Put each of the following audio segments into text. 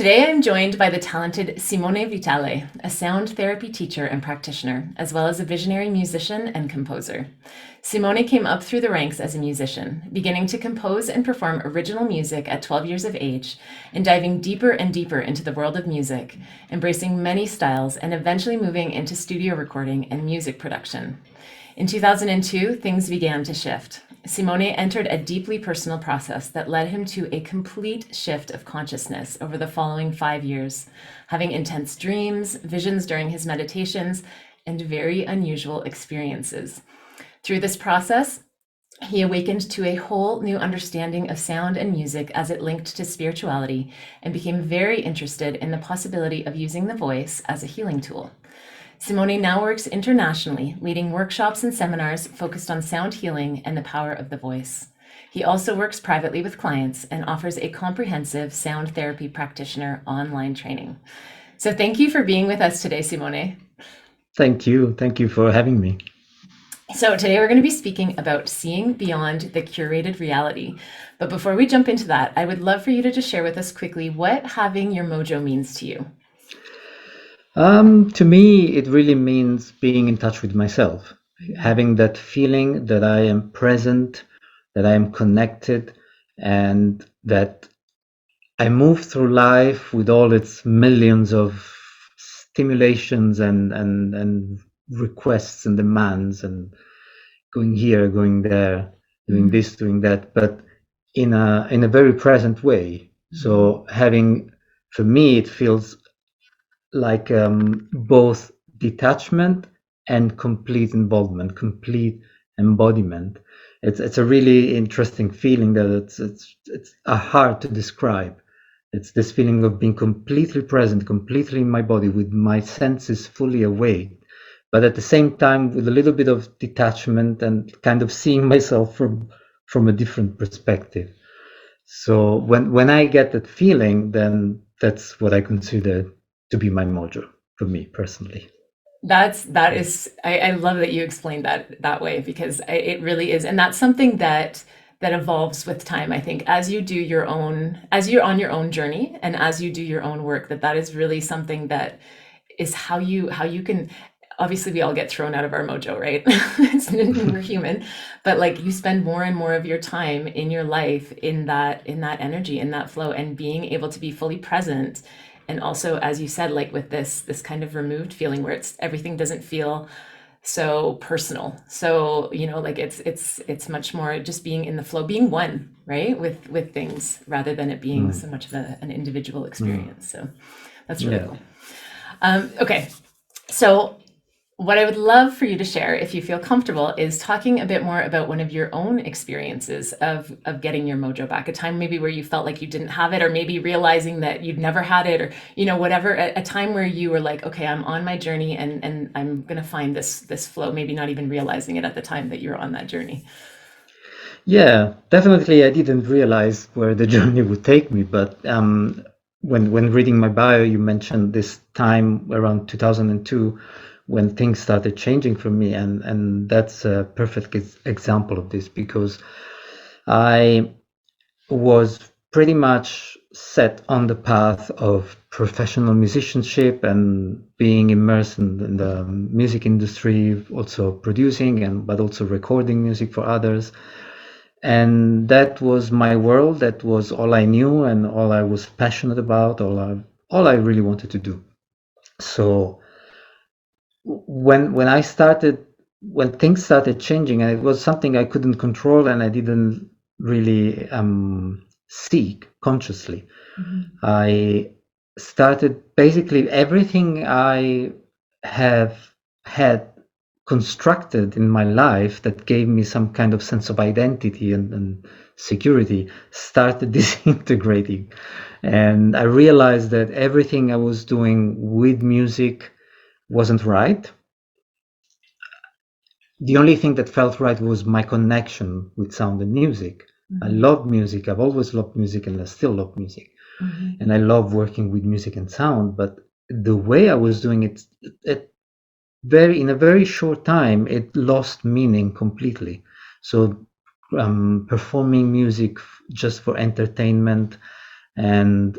Today I'm joined by the talented Simone Vitale, a sound therapy teacher and practitioner, as well as a visionary musician and composer. Simone came up through the ranks as a musician, beginning to compose and perform original music at 12 years of age, and diving deeper and deeper into the world of music, embracing many styles and eventually moving into studio recording and music production. In 2002, things began to shift. Simone entered a deeply personal process that led him to a complete shift of consciousness over the following 5 years, having intense dreams, visions during his meditations, and very unusual experiences. Through this process, he awakened to a whole new understanding of sound and music as it linked to spirituality and became very interested in the possibility of using the voice as a healing tool. Simone now works internationally, leading workshops and seminars focused on sound healing and the power of the voice. He also works privately with clients and offers a comprehensive sound therapy practitioner online training. So thank you for being with us today, Simone. Thank you. Thank you for having me. So today we're going to be speaking about seeing beyond the curated reality. But before we jump into that, I would love for you to just share with us quickly what having your mojo means to you. To me, it really means being in touch with myself, having that feeling that I am present, that I am connected, and that I move through life with all its millions of stimulations and requests and demands and going here, going there, doing this, doing that, but in a very present way. So for me, it feels like both detachment and complete involvement, complete embodiment. It's a really interesting feeling that it's hard to describe. It's this feeling of being completely present, completely in my body, with my senses fully awake, but at the same time with a little bit of detachment and kind of seeing myself from a different perspective. So when I get that feeling, then that's what I consider to be my mojo for me personally. I love that you explained that way, because it really is, and that's something that evolves with time. I think as you're on your own journey and as you do your own work, that is really something that is how you can. Obviously, we all get thrown out of our mojo, right? We're human, but like you spend more and more of your time in your life in that energy, in that flow, and being able to be fully present. And also, as you said, like with this kind of removed feeling where everything doesn't feel so personal. So, like it's much more just being in the flow, being one, right? With things rather than it being so much of an individual experience. So that's really cool. Okay. So what I would love for you to share, if you feel comfortable, is talking a bit more about one of your own experiences of getting your mojo back, a time maybe where you felt like you didn't have it, or maybe realizing that you'd never had it, or, whatever, a time where you were like, okay, I'm on my journey and I'm going to find this flow, maybe not even realizing it at the time that you're on that journey. Yeah, definitely. I didn't realize where the journey would take me, but when reading my bio, you mentioned this time around 2002 when things started changing for me, and that's a perfect example of this, because I was pretty much set on the path of professional musicianship and being immersed in the music industry, also producing but also recording music for others. And that was my world. That was all I knew and all I was passionate about, all I really wanted to do. So when things started changing, and it was something I couldn't control and I didn't really seek consciously, I started basically everything I have had constructed in my life that gave me some kind of sense of identity and security started disintegrating. And I realized that everything I was doing with music wasn't right. The only thing that felt right was my connection with sound and music. I love music. I've always loved music, and I still love music. And I love working with music and sound, but the way I was doing it, in a very short time, it lost meaning completely. So performing music just for entertainment, and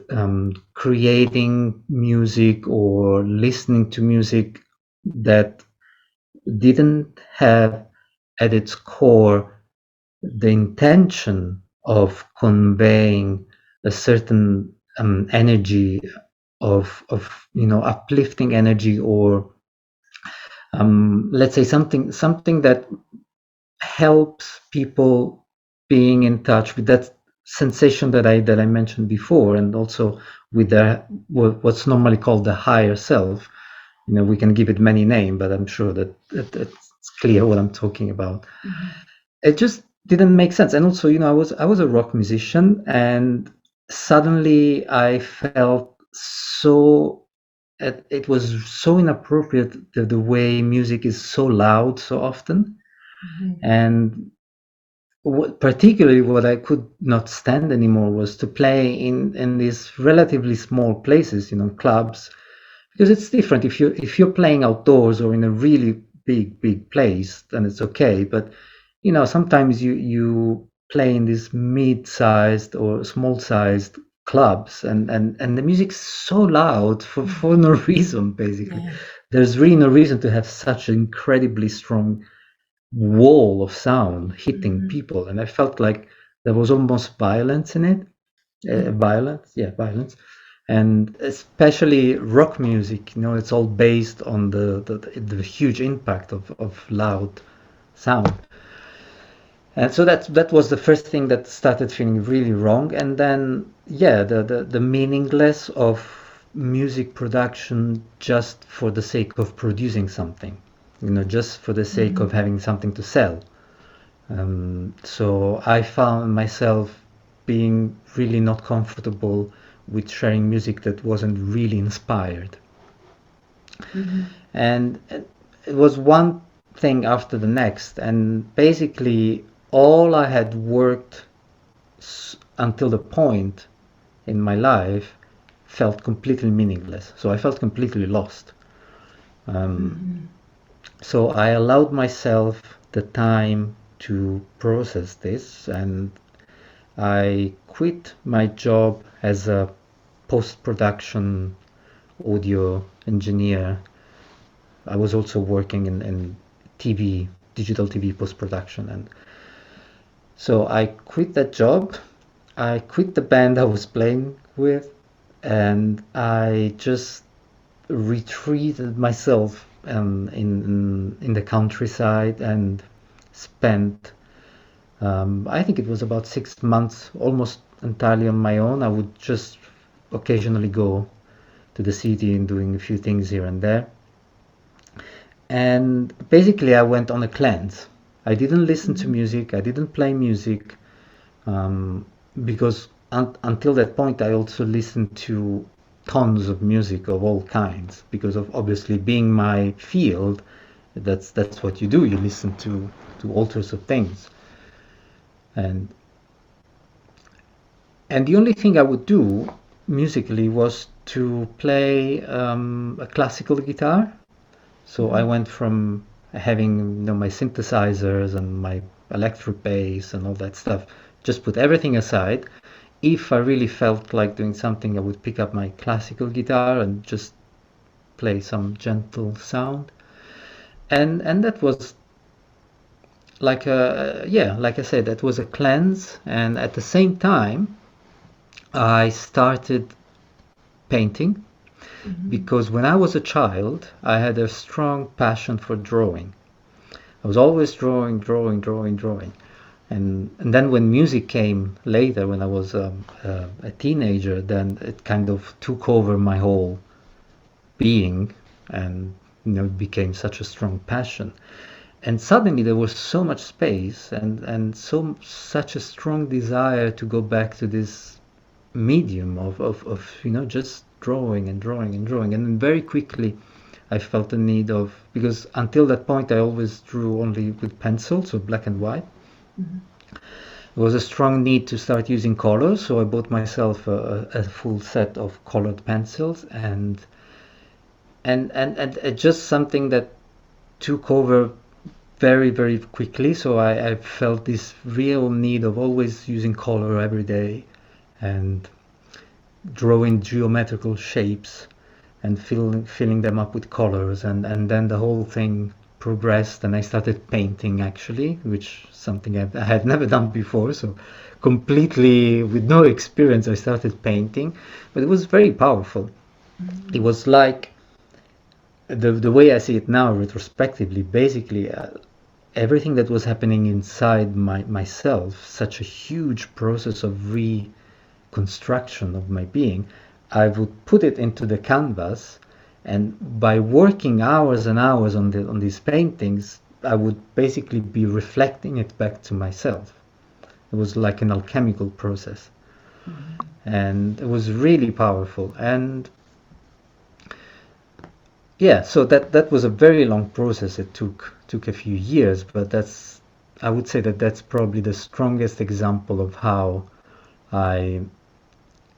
creating music or listening to music that didn't have at its core the intention of conveying a certain energy of uplifting energy, or let's say something that helps people being in touch with that sensation that I mentioned before, and also with what's normally called the higher self. We can give it many names, but I'm sure that it's clear what I'm talking about. It just didn't make sense. And also, I was a rock musician, and suddenly I felt so it was so inappropriate, the way music is so loud so often. And particularly what I could not stand anymore was to play in these relatively small places, clubs, because it's different if you're playing outdoors or in a really big place, then it's okay. But sometimes you play in these mid-sized or small-sized clubs, and the music's so loud for no reason, basically. Yeah. There's really no reason to have such an incredibly strong wall of sound hitting people, and I felt like there was almost violence in it. Violence. And especially rock music, it's all based on the huge impact of loud sound. And so that was the first thing that started feeling really wrong. And then, yeah, the meaningless of music production just for the sake of producing something, just for the sake of having something to sell. So I found myself being really not comfortable with sharing music that wasn't really inspired. And it was one thing after the next. And basically, all I had worked until the point in my life felt completely meaningless. So I felt completely lost. So I allowed myself the time to process this, and I quit my job as a post-production audio engineer. I was also working in TV, digital TV post-production. And so I quit that job. I quit the band I was playing with, and I just retreated myself in the countryside and spent, I think it was about 6 months, almost entirely on my own. I would just occasionally go to the city and doing a few things here and there. And basically, I went on a cleanse. I didn't listen to music. I didn't play music, because until that point, I also listened to tons of music of all kinds, because of obviously being my field. That's what you do. You listen to all sorts of things. And the only thing I would do musically was to play a classical guitar. So I went from having, my synthesizers and my electric bass and all that stuff, just put everything aside. If I really felt like doing something, I would pick up my classical guitar and just play some gentle sound. And that was like like I said, that was a cleanse. And at the same time, I started painting, because when I was a child, I had a strong passion for drawing. I was always drawing. And then when music came later, when I was a teenager, then it kind of took over my whole being, and it became such a strong passion. And suddenly there was so much space, and such a strong desire to go back to this medium of just drawing and drawing and drawing. And then very quickly I felt the need of, because until that point I always drew only with pencil, so black and white. There was a strong need to start using colors, so I bought myself a full set of colored pencils, and just something that took over very quickly. So I felt this real need of always using color every day. And drawing geometrical shapes and filling them up with colors, and then the whole thing progressed, and I started painting actually, which something I had never done before. So completely with no experience, I started painting, but it was very powerful. It was like the way I see it now, retrospectively, basically. Everything that was happening inside myself, such a huge process of reconstruction of my being, I would put it into the canvas, and by working hours and hours on these paintings, I would basically be reflecting it back to myself. It was like an alchemical process, and it was really powerful. And yeah, so that was a very long process. It took a few years, but that's, I would say that that's probably the strongest example of how I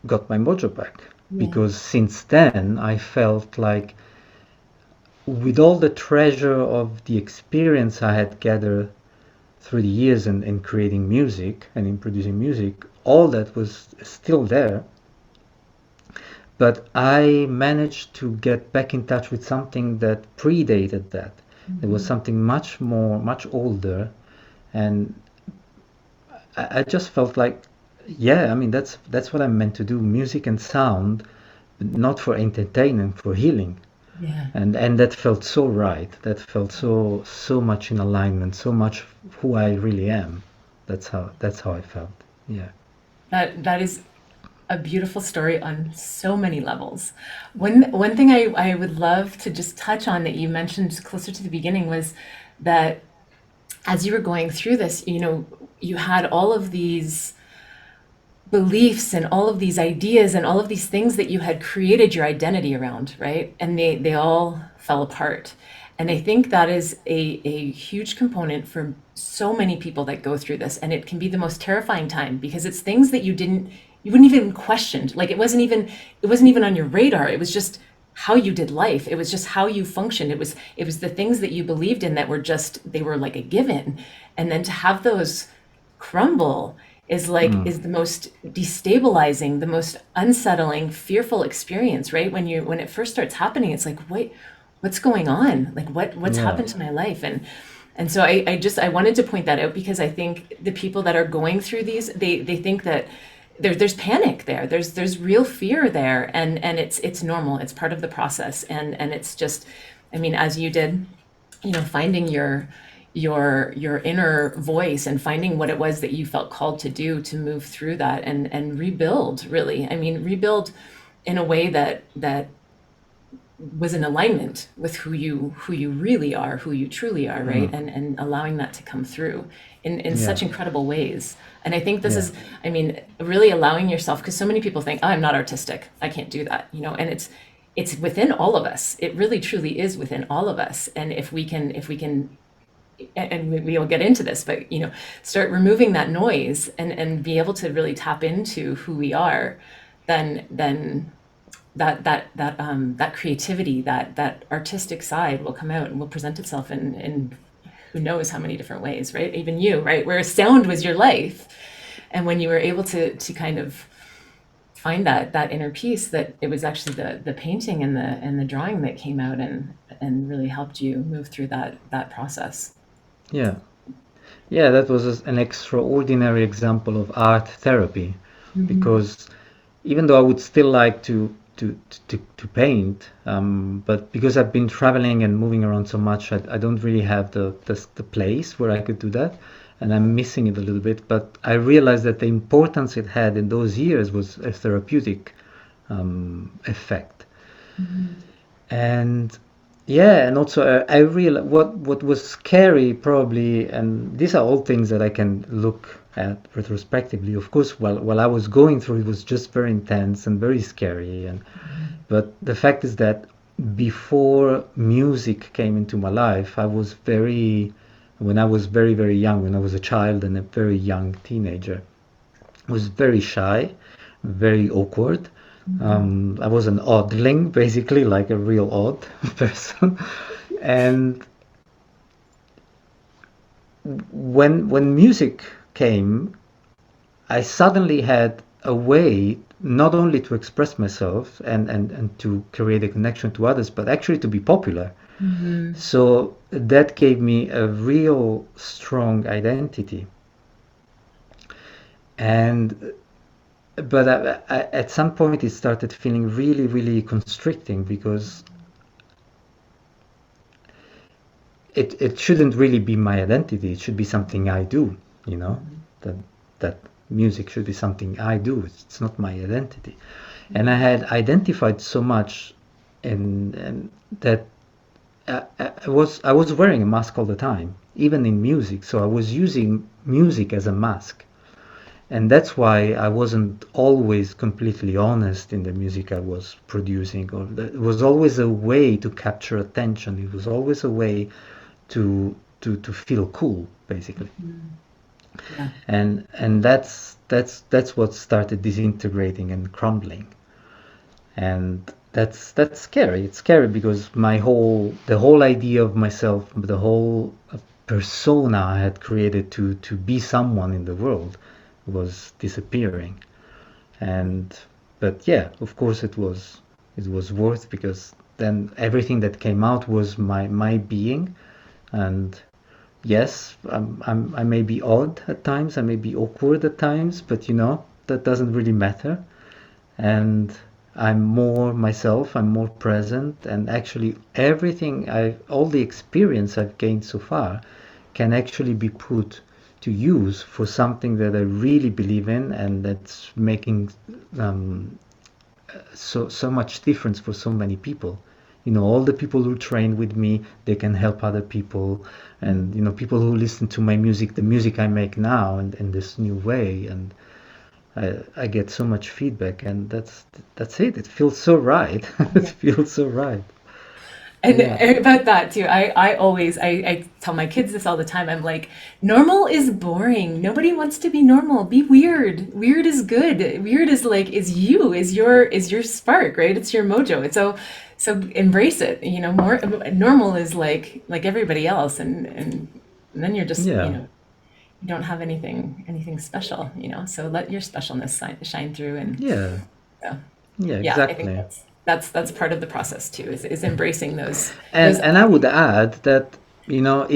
got my mojo back. Yeah. Because since then, I felt like with all the treasure of the experience I had gathered through the years in creating music and in producing music, all that was still there. But I managed to get back in touch with something that predated that. It was Mhm. something much more, much older, and I just felt like, yeah, I mean that's what I'm meant to do, music and sound, not for entertainment, for healing. Yeah. And that felt so right. That felt so much in alignment, so much who I really am. That's how I felt. Yeah. That is a beautiful story on so many levels. One thing I would love to just touch on that you mentioned closer to the beginning was that as you were going through this, you had all of these beliefs and all of these ideas and all of these things that you had created your identity around, right? And they all fell apart. And I think that is a huge component for so many people that go through this. And it can be the most terrifying time because it's things that you wouldn't even questioned. Like it wasn't even on your radar. It was just how you did life. It was just how you functioned. It was the things that you believed in that they were like a given. And then to have those crumble is the most destabilizing, the most unsettling, fearful experience, right? When it first starts happening, it's like, wait, what's going on? Like what's Yeah. happened to my life? And so I wanted to point that out because I think the people that are going through these, they think that there's panic there. There's real fear there, and it's normal. It's part of the process, and it's just, I mean, as you did, finding your inner voice and finding what it was that you felt called to do to move through that and rebuild, really. I mean, rebuild in a way that was in alignment with who you really are, who you truly are, right? And allowing that to come through in Yeah. such incredible ways. And I think this Yeah. is, I mean, really allowing yourself, because so many people think, oh, I'm not artistic, I can't do that, and it's within all of us. It really truly is within all of us. And if we can and we will get into this, but start removing that noise and be able to really tap into who we are, then that creativity, that artistic side will come out and will present itself in who knows how many different ways, right? Even you, right? Where sound was your life, and when you were able to kind of find that inner peace, that it was actually the painting and the drawing that came out and really helped you move through that process. Yeah. Yeah, that was an extraordinary example of art therapy, Mm-hmm. because even though I would still like to paint, but because I've been traveling and moving around so much, I don't really have the place where I could do that, and I'm missing it a little bit. But I realized that the importance it had in those years was a therapeutic effect. Mm-hmm. And yeah, and also I real what was scary probably, and these are all things that I can look at retrospectively. Of course, while I was going through, it was just very intense and very scary. And but the fact is that before music came into my life, when I was very young, when I was a child and a very young teenager, was very shy, very awkward. I was an oddling, basically, like a real odd person. And when music came, I suddenly had a way. not only to express myself and to create a connection to others, but actually to be popular. Hmm. So that gave me a real strong identity. And but at some point it started feeling really, really constricting because it shouldn't really be my identity. It should be something I do, you know, Hmm. that that music should be something I do. It's not my identity. And I had identified so much in that I was wearing a mask all the time, even in music. So I was using music as a mask. And that's why I wasn't always completely honest in the music I was producing, or it was always a way to capture attention. It was always a way to feel cool, basically. Hmm. Yeah. And that's what started disintegrating and crumbling. And that's scary. It's scary because the whole idea of myself, the whole persona I had created to be someone in the world was disappearing. And but yeah, of course it was worth, because then everything that came out was my being. And yes, I may be odd at times, I may be awkward at times, but that doesn't really matter. And I'm more myself, I'm more present, and actually all the experience I've gained so far can actually be put to use for something that I really believe in, and that's making um, so much difference for so many people. All the people who train with me, they can help other people, and people who listen to my music, the music I make now, and in this new way, and I get so much feedback, and that's it. It feels so right. It Yeah. feels so right. And Yeah. about that too, I always I tell my kids this all the time. I'm like, normal is boring. Nobody wants to be normal. Be weird. Weird is good. Weird is like is you, is your spark, right? It's your mojo. It's so embrace it. More normal is like everybody else, and then you're just, Yeah. you don't have anything special, So let your specialness shine through, and Yeah. so Yeah. yeah, I think Exactly. that's part of the process too, is embracing those And I would add that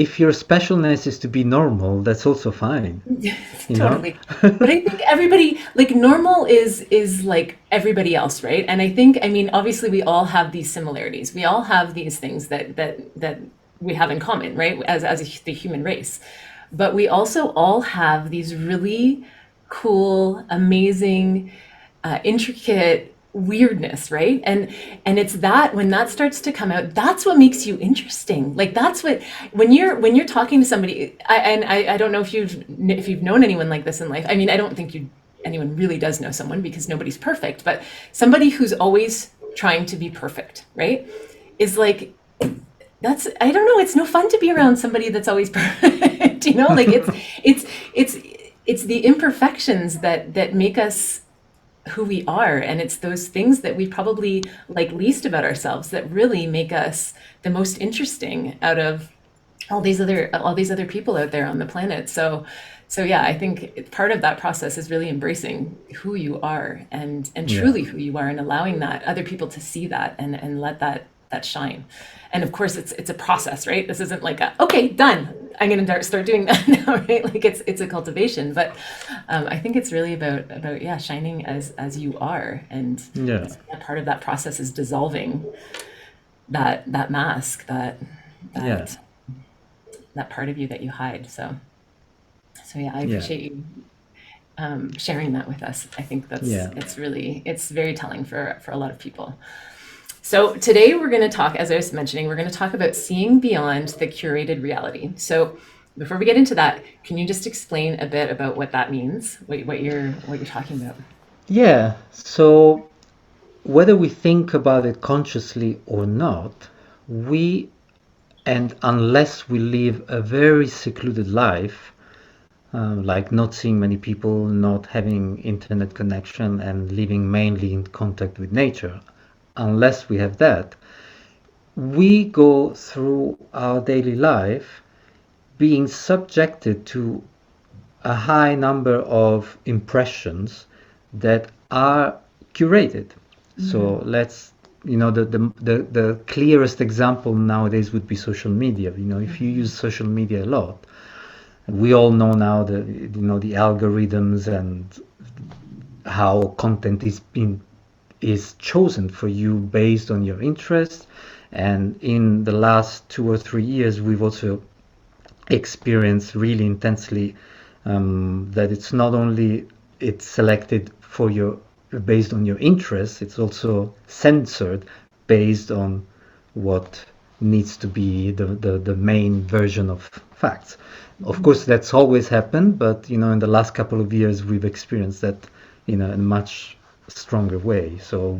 if your specialness is to be normal, that's also fine. You know. totally. But I think everybody, like, normal is like everybody else, right? And I think, I mean, obviously we all have these similarities. We all have these things that we have in common, right? The human race. But we also all have these really cool, amazing, intricate weirdness, right? And it's that when that starts to come out, that's what makes you interesting. Like that's what when you're talking to somebody. I don't know if you've known anyone like this in life. I mean, I don't think anyone really does know someone, because nobody's perfect. But somebody who's always trying to be perfect, right, is like, that's, I don't know, it's no fun to be around somebody that's always perfect. Like it's it's it's the imperfections that make us who we are, and it's those things that we probably like least about ourselves that really make us the most interesting out of all these other people out there on the planet. So yeah, I think part of that process is really embracing who you are, and Yeah. truly who you are, and allowing that other people to see that, and let that shine. And of course, it's a process, right? This isn't like okay, done, I'm going to start doing that now, right? Like it's a cultivation. But I think it's really about yeah, shining as you are. And Yeah. part of that process is dissolving that mask, Yeah. that that part of you that you hide. So yeah, I Yeah. appreciate you sharing that with us. I think Yeah. it's very telling for a lot of people. So today we're going to talk, as I was mentioning, we're going to talk about seeing beyond the curated reality. So before we get into that, can you just explain a bit about what that means, what you're talking about? Yeah. So whether we think about it consciously or not, we and unless we live a very secluded life, like not seeing many people, not having internet connection, and living mainly in contact with nature, unless we have that, we go through our daily life being subjected to a high number of impressions that are curated. So let's, the clearest example nowadays would be social media. If you use social media a lot, we all know now the algorithms and how content is chosen for you based on your interests. And in the last 2 or 3 years, we've also experienced really intensely that it's not only it's selected for your based on your interests, it's also censored based on what needs to be the main version of facts. Of course, that's always happened, but in the last couple of years, we've experienced that in a much stronger way. So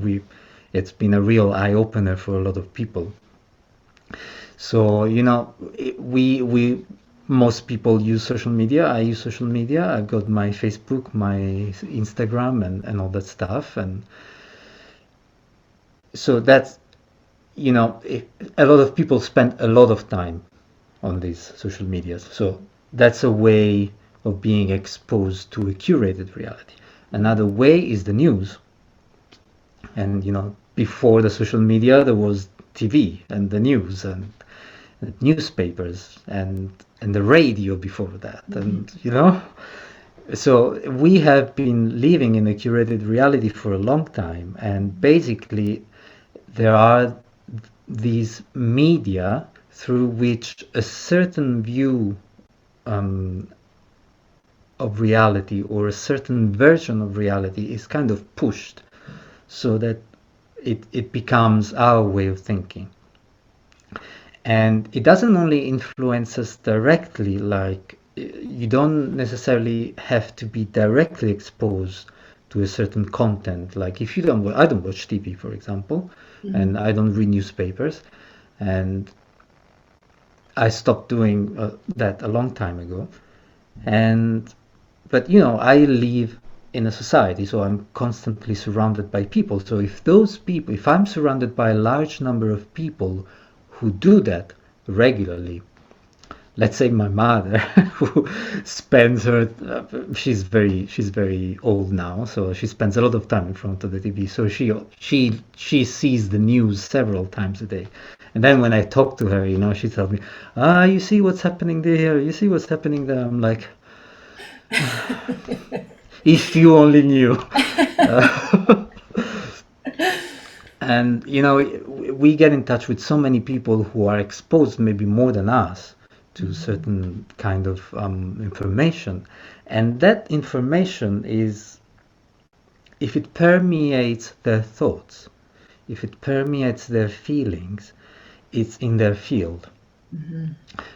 it's been a real eye opener for a lot of people. So we most people use social media. I use social media. I've got my Facebook, my Instagram, and all that stuff. And so that's a lot of people spend a lot of time on these social medias. So that's a way of being exposed to a curated reality. Another way is the news. And before the social media, there was TV and the news and newspapers and the radio before that. And so we have been living in a curated reality for a long time, and basically there are these media through which a certain view of reality or a certain version of reality is kind of pushed so that it becomes our way of thinking. And it doesn't only influence us directly, like you don't necessarily have to be directly exposed to a certain content. Like if I don't watch TV, for example, and I don't read newspapers, and I stopped doing that a long time ago. But I live in a society, so I'm constantly surrounded by people. So if I'm surrounded by a large number of people who do that regularly, let's say my mother, who spends she's very old now, so she spends a lot of time in front of the TV. So she sees the news several times a day. And then when I talk to her, she tells me, you see what's happening there, you see what's happening there. I'm like, if you only knew. And we get in touch with so many people who are exposed maybe more than us to certain kind of information, and that information is, if it permeates their thoughts, if it permeates their feelings, it's in their field.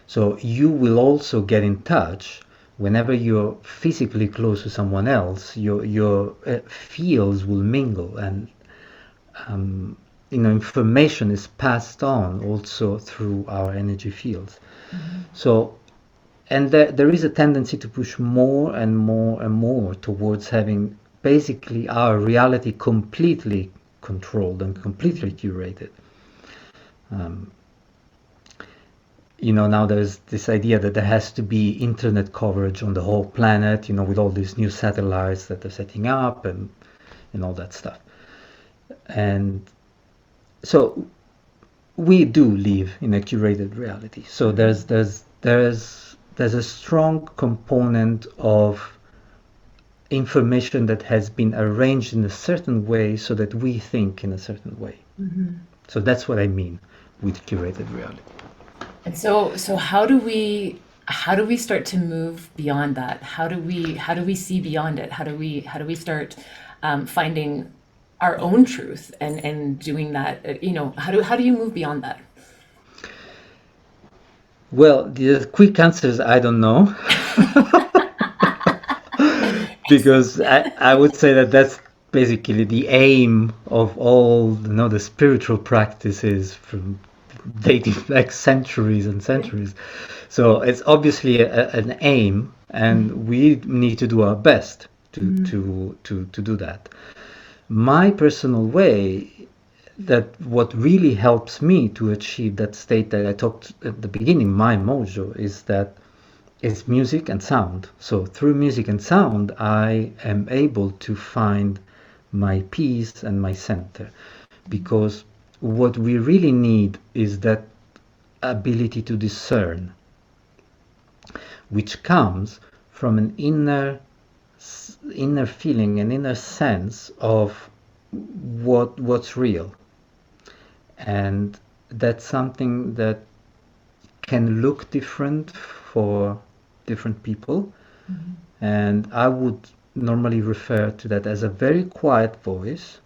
So you will also get in touch whenever you're physically close to someone else. Your fields will mingle, and information is passed on also through our energy fields. So, and there is a tendency to push more and more and more towards having basically our reality completely controlled and completely curated. Now there's this idea that there has to be internet coverage on the whole planet, with all these new satellites that they're setting up and all that stuff. And so we do live in a curated reality. So there's a strong component of information that has been arranged in a certain way so that we think in a certain way. So that's what I mean with curated reality. And so how do we start to move beyond that? How do we see beyond it? How do we start finding our own truth and doing that? How do you move beyond that? Well, the quick answer is I don't know. Because I would say that that's basically the aim of all the spiritual practices from dating back centuries and centuries. So it's obviously an aim, and we need to do our best to do that. My personal way, that what really helps me to achieve that state that I talked at the beginning, my mojo, is that it's music and sound. So through music and sound, I am able to find my peace and my center. Because what we really need is that ability to discern, which comes from an inner feeling, an inner sense of what's real. And that's something that can look different for different people. And I would normally refer to that as a very quiet voice.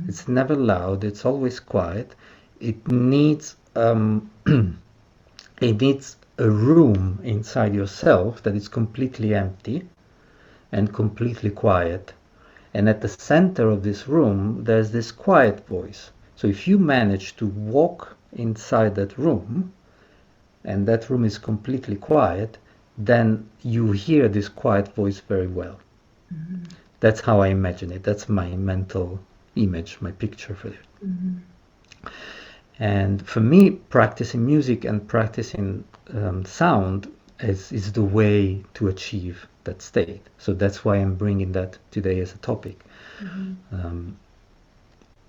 It's never loud, it's always quiet. It needs it needs a room inside yourself that is completely empty and completely quiet. And at the center of this room, there's this quiet voice. So if you manage to walk inside that room, and that room is completely quiet, then you hear this quiet voice very well. That's how I imagine it. That's my mental image, my picture for it. And for me, practicing music and practicing sound is the way to achieve that state. So that's why I'm bringing that today as a topic.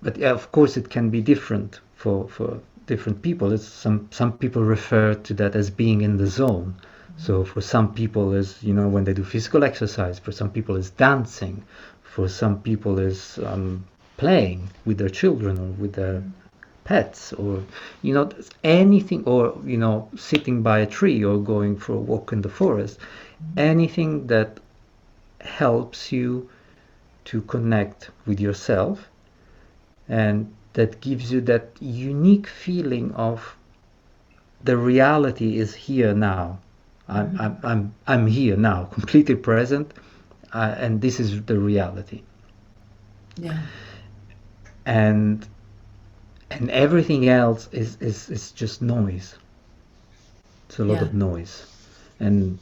But yeah, of course, it can be different for different people. It's some people refer to that as being in the zone. So for some people is, when they do physical exercise. For some people is dancing. For some people is playing with their children or with their pets, or anything, or sitting by a tree or going for a walk in the forest. Anything that helps you to connect with yourself, and that gives you that unique feeling of the reality is here now. I'm here now, completely present, and this is the reality. Yeah. And everything else is just noise. It's a lot of noise, and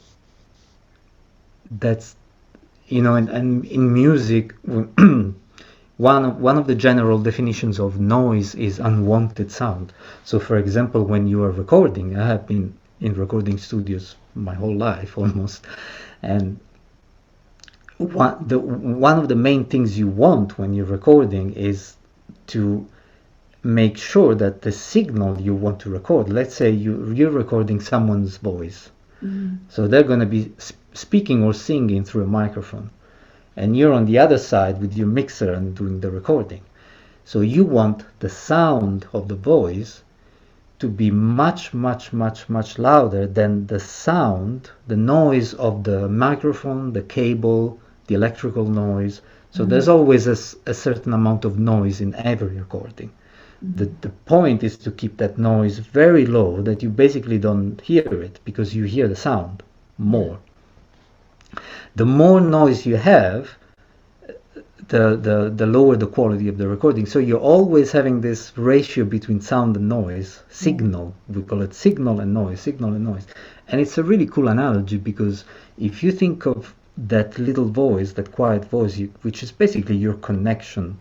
that's and in music. One of the general definitions of noise is unwanted sound. So, for example, when you are recording, I have been in recording studios my whole life almost, and one of the main things you want when you're recording is to make sure that the signal you want to record, let's say you're recording someone's voice, so they're going to be speaking or singing through a microphone, and you're on the other side with your mixer and doing the recording. So you want the sound of the voice to be much, much, much, much louder than the noise of the microphone, the cable, the electrical noise. So there's always a certain amount of noise in every recording. The point is to keep that noise very low, that you basically don't hear it, because you hear the sound more. The more noise you have, the lower the quality of the recording. So you're always having this ratio between sound and noise, signal. We call it signal and noise, signal and noise. And it's a really cool analogy, because if you think of that little voice, that quiet voice, which is basically your connection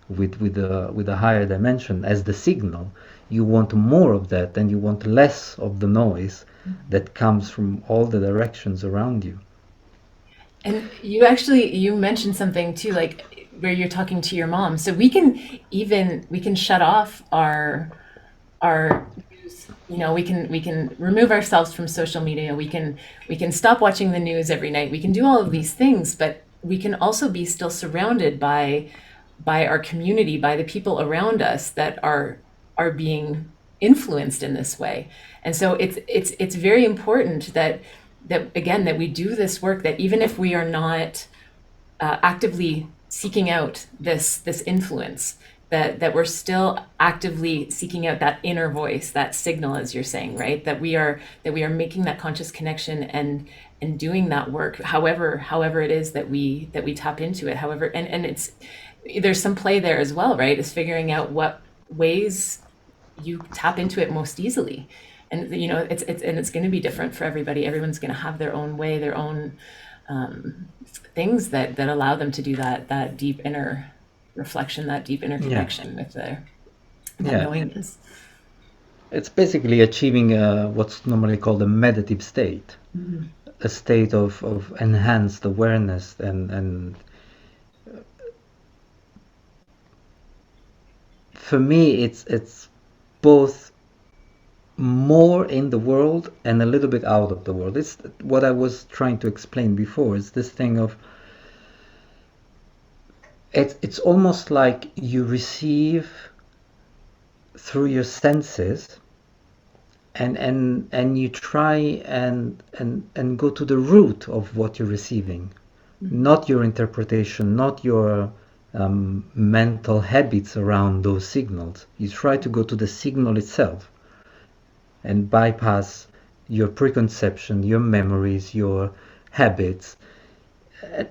with a higher dimension as the signal, you want more of that, and you want less of the noise that comes from all the directions around you. And you mentioned something too, like where you're talking to your mom. So we can shut off our news. We can remove ourselves from social media. We can stop watching the news every night. We can do all of these things, but we can also be still surrounded by our community, by the people around us that are being influenced in this way. And so it's very important that again, that we do this work, that even if we are not actively seeking out this influence, that we're still actively seeking out that inner voice, that signal, as you're saying, right? That we are making that conscious connection and doing that work, however it is that we tap into it, however, and it's, there's some play there as well, right? Is figuring out what ways you tap into it most easily. And it's going to be different for everybody. Everyone's going to have their own way, their own things that allow them to do that deep inner reflection, that deep inner connection with that knowingness. It's basically achieving what's normally called a meditative state, a state of enhanced awareness and for me, it's both more in the world and a little bit out of the world. It's what I was trying to explain before. It's this thing of it's almost like you receive through your senses, and you try and go to the root of what you're receiving, not your interpretation, not your mental habits around those signals. You try to go to the signal itself and bypass your preconception, your memories, your habits.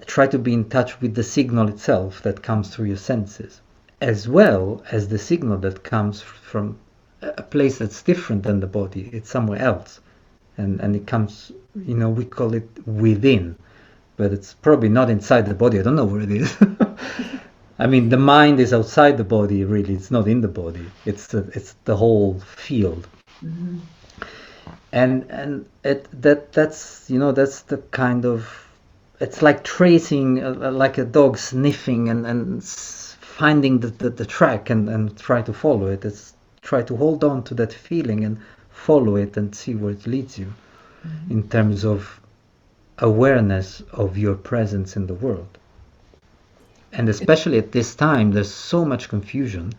Try to be in touch with the signal itself that comes through your senses, as well as the signal that comes from a place that's different than the body. It's somewhere else. And it comes, we call it within, but it's probably not inside the body. I don't know where it is. I mean, the mind is outside the body, really. It's not in the body. It's the whole field. Mm-hmm. And that's the kind of, it's like tracing, like a dog sniffing and finding the track and try to follow it. It's try to hold on to that feeling and follow it and see where it leads you, in terms of awareness of your presence in the world. And especially at this time, there's so much confusion,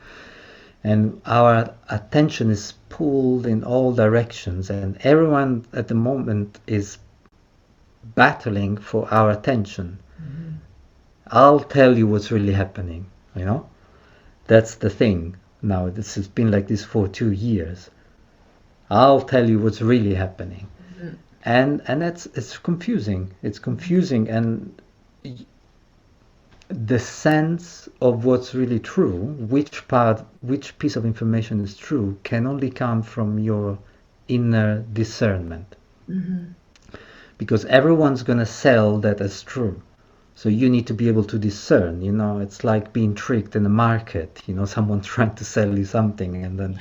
and our attention is pulled in all directions, and everyone at the moment is battling for our attention. I'll tell you what's really happening, that's the thing. Now this has been like this for 2 years. I'll tell you what's really happening. And it's confusing. It's confusing, and the sense of what's really true, which piece of information is true, can only come from your inner discernment. Because everyone's going to sell that as true. So you need to be able to discern, it's like being tricked in the market, someone trying to sell you something, and then,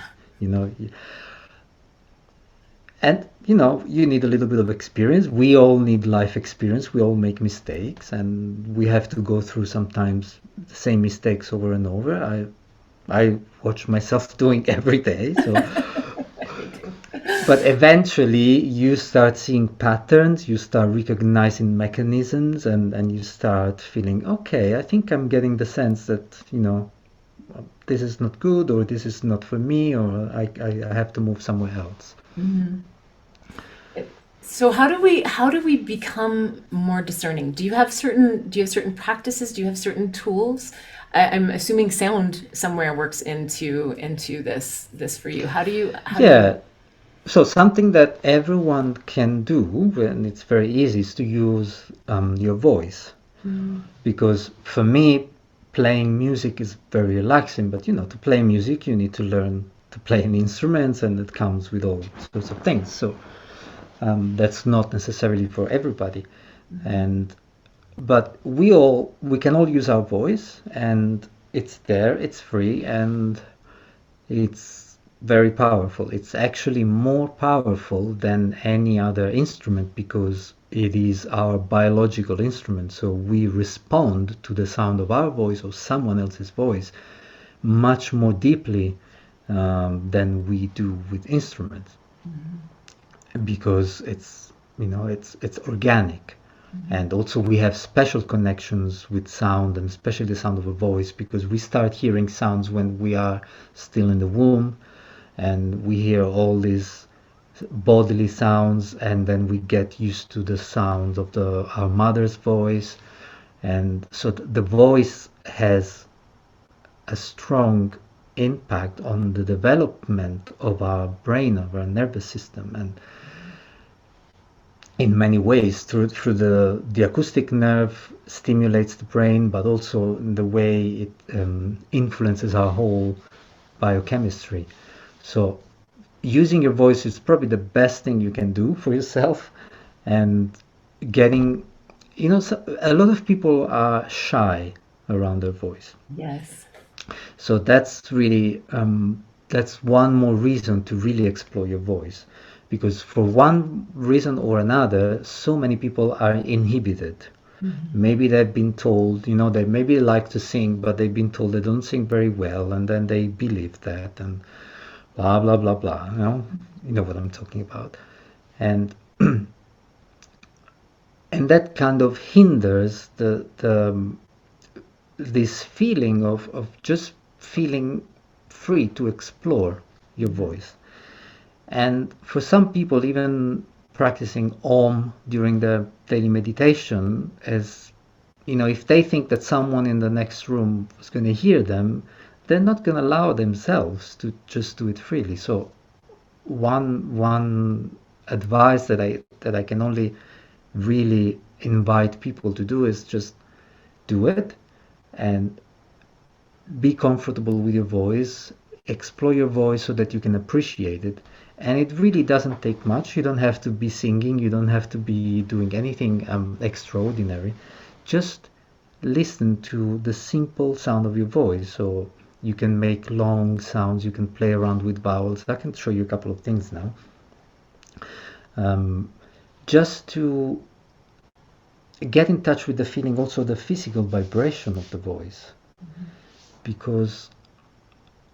and you need a little bit of experience. We all need life experience. We all make mistakes, and we have to go through sometimes the same mistakes over and over. I watch myself doing every day, so but eventually you start seeing patterns, you start recognizing mechanisms, and you start feeling, okay, I think I'm getting the sense that, this is not good, or this is not for me, or I have to move somewhere else. So how do we become more discerning? Do you have certain practices? Do you have certain tools? I'm assuming sound somewhere works into this for you. How do you? So something that everyone can do, and it's very easy, is to use your voice. Because for me, playing music is very relaxing, but to play music you need to learn to play an instrument, and it comes with all sorts of things. So that's not necessarily for everybody. But we can all use our voice, and it's there, it's free, and it's very powerful. It's actually more powerful than any other instrument, because it is our biological instrument. So we respond to the sound of our voice or someone else's voice much more deeply than we do with instruments, because it's organic. And also we have special connections with sound, and especially the sound of a voice, because we start hearing sounds when we are still in the womb, and we hear all these bodily sounds, and then we get used to the sounds of our mother's voice. And so the voice has a strong impact on the development of our brain, of our nervous system, and in many ways through the acoustic nerve stimulates the brain, but also in the way it influences our whole biochemistry. So using your voice is probably the best thing you can do for yourself. And getting, a lot of people are shy around their voice. Yes. So that's really, that's one more reason to really explore your voice. Because for one reason or another, so many people are inhibited. Mhm. Maybe they've been told, they maybe like to sing, but they've been told they don't sing very well, and then they believe that, and blah blah blah blah. You know what I'm talking about, and and that kind of hinders the this feeling of just feeling free to explore your Mhm. voice. And for some people, even practicing Om during their daily meditation, as if they think that someone in the next room is going to hear them, they're not going to allow themselves to just do it freely. So one advice that I can only really invite people to do is just do it and be comfortable with your voice, explore your voice so that you can appreciate it. And it really doesn't take much. You don't have to be singing, you don't have to be doing anything extraordinary. Just listen to the simple sound of your voice. So you can make long sounds, you can play around with vowels. I can show you a couple of things now. Um, just to get in touch with the feeling, also the physical vibration of the voice. Mhm. Because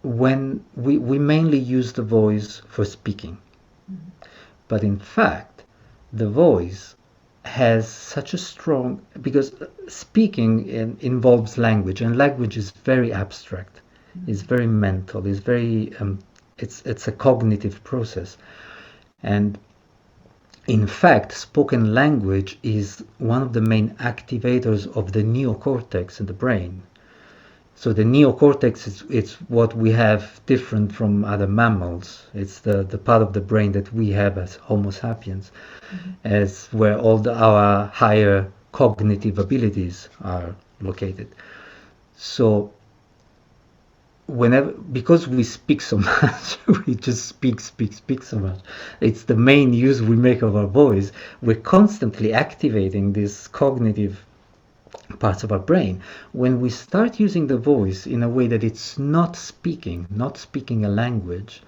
when we mainly use the voice for speaking, Mhm. but in fact, the voice has such a strong, because speaking involves language, and language is very abstract, is Mhm. very mental, is very it's a cognitive process. And in fact, spoken language is one of the main activators of the neocortex in the brain. So the neocortex is it's what we have different from other mammals. It's the part of the brain that we have as Homo sapiens, Mhm. as where all our higher cognitive abilities are located. So whenever, because we speak so much, we just speak so much. It's the main use we make of our voice. We're constantly activating this cognitive parts of our brain. When we start using the voice in a way that it's not speaking a language,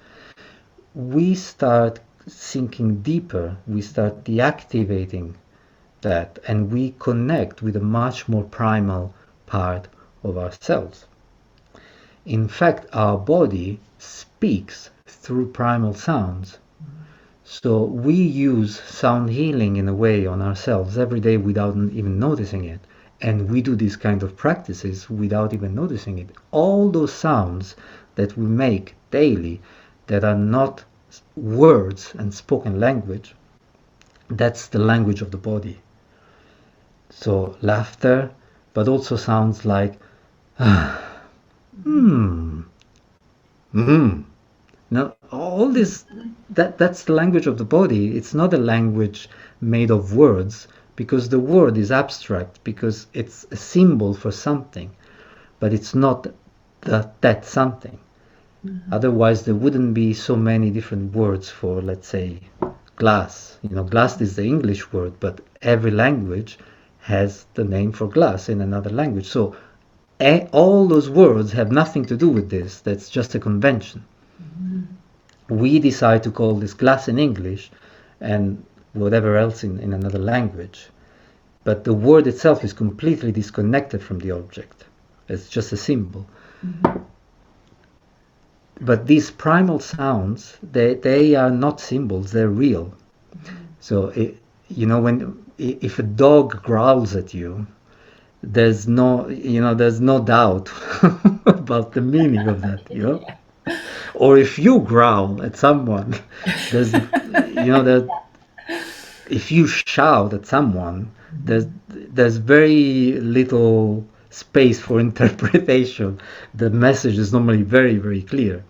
we start sinking deeper, we start deactivating that, and we connect with a much more primal part of ourselves. In fact, our body speaks through primal sounds. So we use sound healing in a way on ourselves every day without even noticing it. And we do these kind of practices without even noticing it. All those sounds that we make daily that are not words and spoken language, that's the language of the body. So laughter, but also sounds like Mhm. hmm, hmm. Now, all this, that's the language of the body. It's not a language made of words, because the word is abstract, because it's a symbol for something, but it's not that something. Mhm. Otherwise, there wouldn't be so many different words for, let's say, glass. Glass is the English word, but every language has the name for glass in another language. So all those words have nothing to do with this. That's just a convention. Mhm. We decide to call this glass in English and whatever else in another language. But the word itself is completely disconnected from the object. It's just a symbol. Mhm. But these primal sounds, they are not symbols, they're real. Mhm. So, when if a dog growls at you, there's no doubt about the meaning of that. Yeah. Or if you growl at someone, there's, that if you shout at someone, there's Mhm. there's very little space for interpretation. The message is normally very, very clear.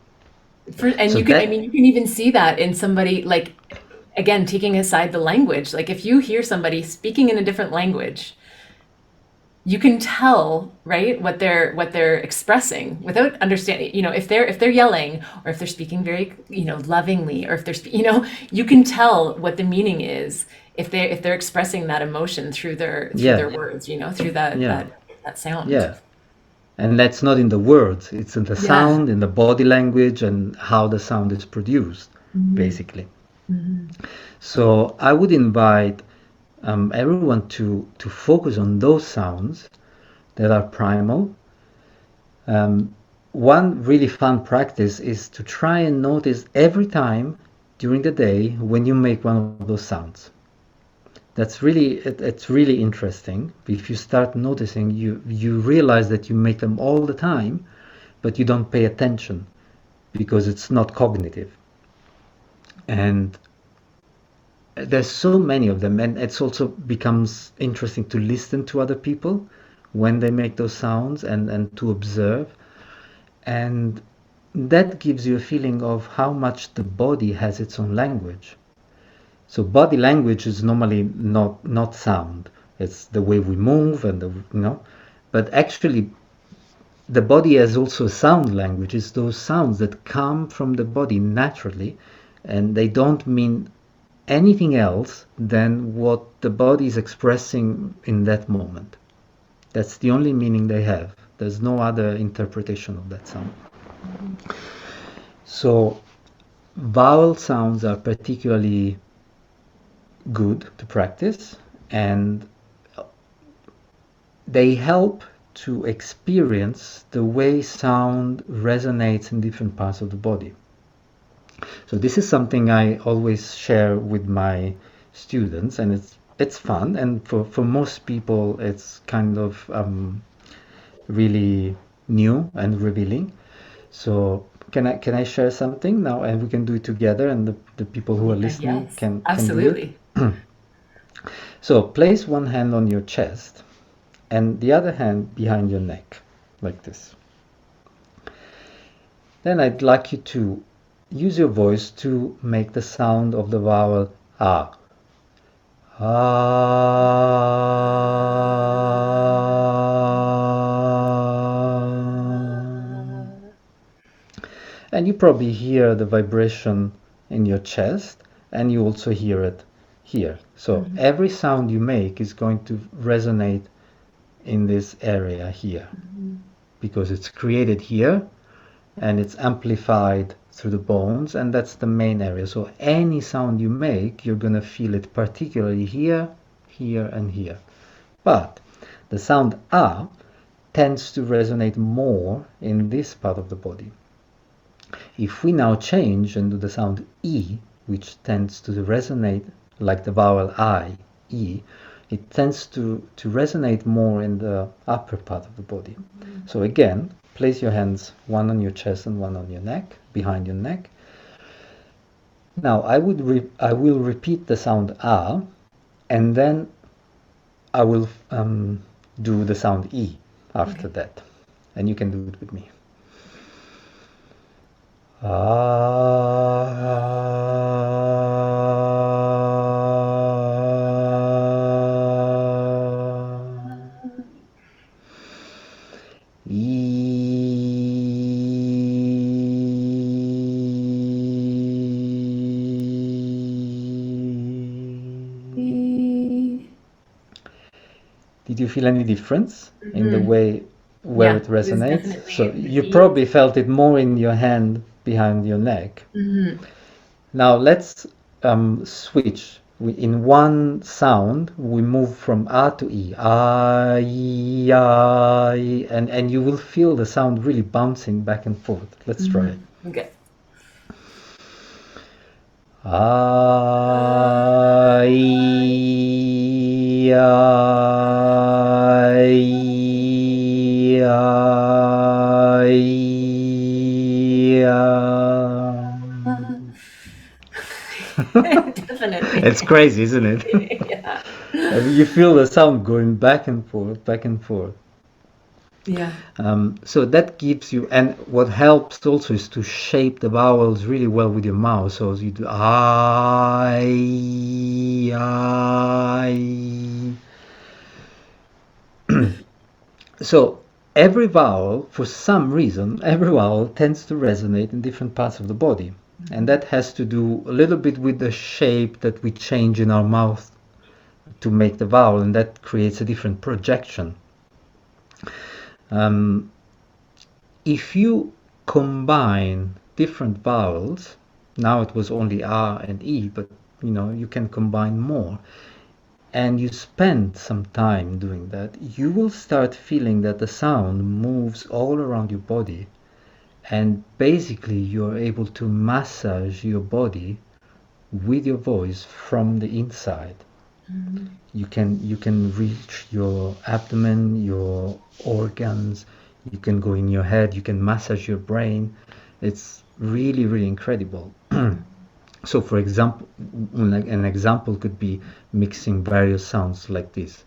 And So you can, I that, mean, you can even see that in somebody, like, again, taking aside the language. Like, if you hear somebody speaking in a different language, you can tell, right, what they're expressing without understanding. If they're yelling, or if they're speaking very, lovingly, or if you can tell what the meaning is if they're expressing that emotion through their yeah, words, through that yeah, that sound. yeah. And that's not in the words, it's in the Yeah. sound, in the body language, and how the sound is produced, Mhm. basically. Mhm. So I would invite, everyone to focus on those sounds that are primal. Um, One really fun practice is to try and notice every time during the day when you make one of those sounds. It's really interesting. If you start noticing, you realize that you make them all the time, but you don't pay attention because it's not cognitive. And there's so many of them, and it's also becomes interesting to listen to other people when they make those sounds and to observe. And that gives you a feeling of how much the body has its own language. So body language is normally not sound. It's the way we move and but actually the body has also a sound language. It's those sounds that come from the body naturally, and they don't mean anything else than what the body is expressing in that moment. That's the only meaning they have. There's no other interpretation of that sound. So vowel sounds are particularly good to practice, and they help to experience the way sound resonates in different parts of the body. So this is something I always share with my students, and it's fun, and for most people it's kind of really new and revealing. So can I share something now, and we can do it together, and the people who are listening Yes, can do it. absolutely. So place one hand on your chest and the other hand behind your neck, like this. Then I'd like you to use your voice to make the sound of the vowel ah. Ah. And you probably hear the vibration in your chest, and you also hear it here. So every sound you make is going to resonate in this area here because it's created here and it's amplified through the bones, and that's the main area. So any sound you make, you're going to feel it particularly here, here, and here. But the sound ah tends to resonate more in this part of the body. If we now change and do the sound E, which tends to resonate like the vowel I, E, it tends to resonate more in the upper part of the body. So again, place your hands one on your chest and one on your neck, behind your neck. Now I will repeat the sound ah, and then I will do the sound E after that, and you can do it with me. Did you feel any difference in the way where Yeah, it it was resonates? So definitely the you E. probably felt it more in your hand behind your neck. Now let's switch. In one sound, we move from A to E. I, and you will feel the sound really bouncing back and forth. Let's try it. Okay. Definitely. It's crazy, isn't it? Yeah. You feel the sound going back and forth, back and forth. Yeah. So that gives you, and what helps also is to shape the vowels really well with your mouth. So you do I. So every vowel, for some reason, every vowel tends to resonate in different parts of the body. And that has to do a little bit with the shape that we change in our mouth to make the vowel, and that creates a different projection. If you combine different vowels, now it was only R and E, but you can combine more. and you spend some time doing that, you will start feeling that the sound moves all around your body, and basically you're able to massage your body with your voice from the inside. You can reach your abdomen, your organs, you can go in your head, you can massage your brain. It's really, really incredible. So for example, like an example could be mixing various sounds like this.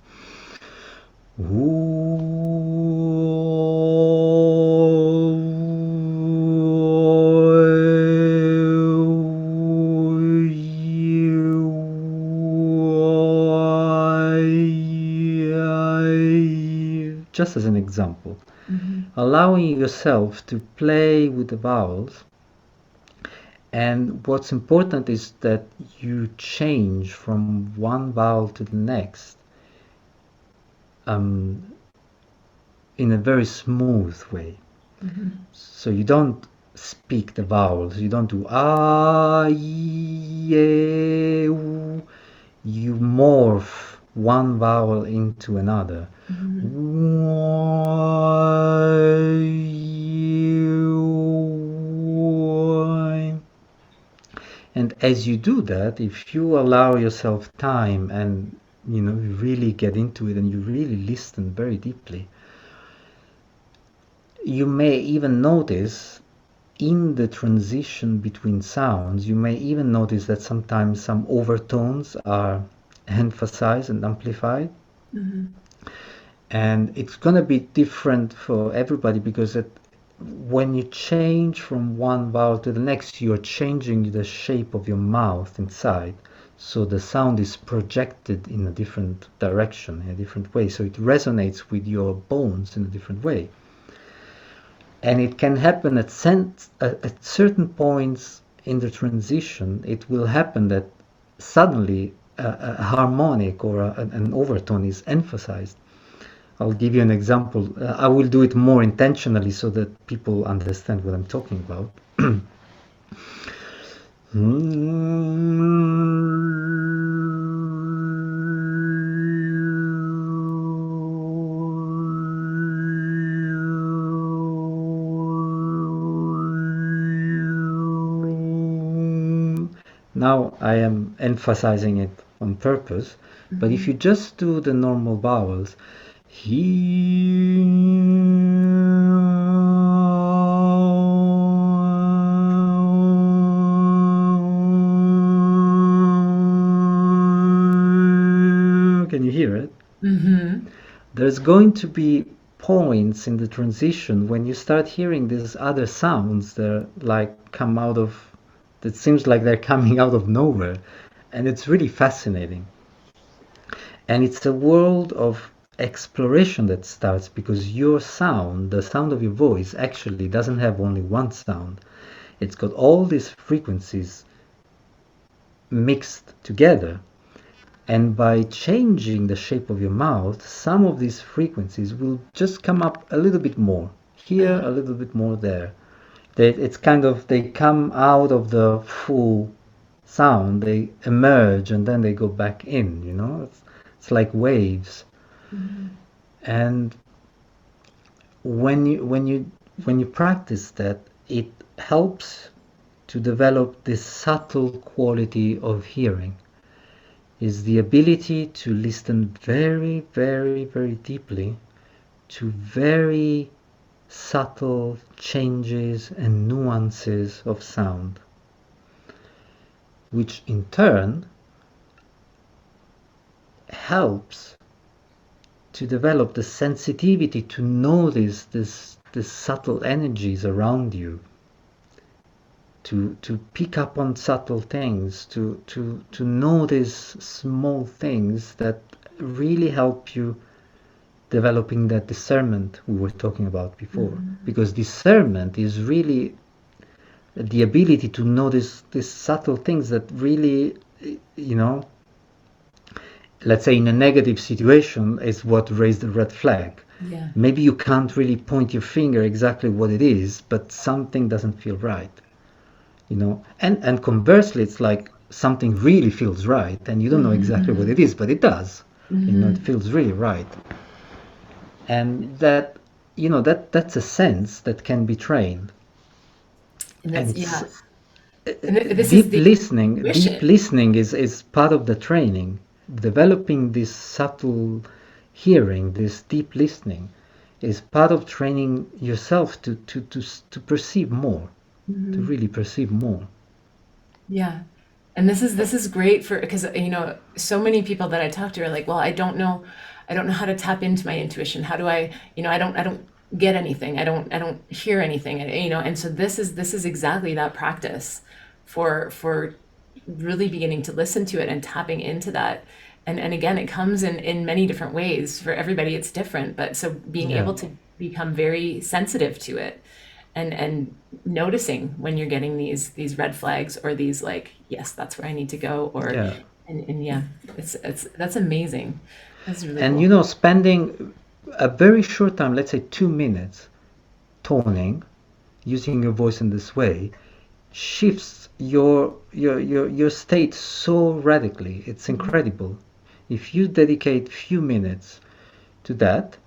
Just as an example, allowing yourself to play with the vowels. And what's important is that you change from one vowel to the next in a very smooth way. So you don't speak the vowels, you don't do ah, ye, oo. You morph one vowel into another. And as you do that, if you allow yourself time and you really get into it and you really listen very deeply, you may even notice in the transition between sounds, you may even notice that sometimes some overtones are emphasized and amplified. And it's going to be different for everybody because when you change from one vowel to the next, you're changing the shape of your mouth inside. So the sound is projected in a different direction, in a different way. So it resonates with your bones in a different way. And it can happen at certain points in the transition. It will happen that suddenly a harmonic or an overtone is emphasized. I'll give you an example. I will do it more intentionally so that people understand what I'm talking about. Now I am emphasizing it on purpose, but if you just do the normal vowels, can you hear it? There's going to be points in the transition when you start hearing these other sounds that that seems like they're coming out of nowhere, and it's really fascinating. And it's a world of exploration that starts because your sound, the sound of your voice, actually doesn't have only one sound. It's got all these frequencies mixed together. And by changing the shape of your mouth, some of these frequencies will just come up a little bit more here, a little bit more there. They come out of the full sound, they emerge and then they go back in, It's like waves. And when you practice that, it helps to develop this subtle quality of hearing, is the ability to listen very, very, very deeply to very subtle changes and nuances of sound, which in turn helps to develop the sensitivity to notice these subtle energies around you, to pick up on subtle things, to notice small things that really help you developing that discernment we were talking about before. Because discernment is really the ability to notice these subtle things that really, let's say in a negative situation, is what raised the red flag. Yeah. Maybe you can't really point your finger exactly what it is, but something doesn't feel right. And conversely, it's like something really feels right, and you don't know exactly what it is, but it does. It feels really right. And that, that's a sense that can be trained. And And that's, it's yeah. And this is the deep intuition. listening is part of the training. Developing this subtle hearing, this deep listening, is part of training yourself to perceive more, to really perceive more. Yeah. And this is great for, because so many people that I talk to are like, well, I don't know how to tap into my intuition. How do I, I don't get anything. I don't hear anything. And so this is exactly that practice for really beginning to listen to it and tapping into that. And again, it comes in many different ways. For everybody, it's different. But so being Yeah, able to become very sensitive to it and noticing when you're getting these red flags or these like, yes, that's where I need to go, or yeah. and yeah, it's that's amazing. That's really And cool. spending a very short time, let's say 2 minutes, toning, using your voice in this way, shifts your state so radically. It's incredible. If you dedicate few minutes to that,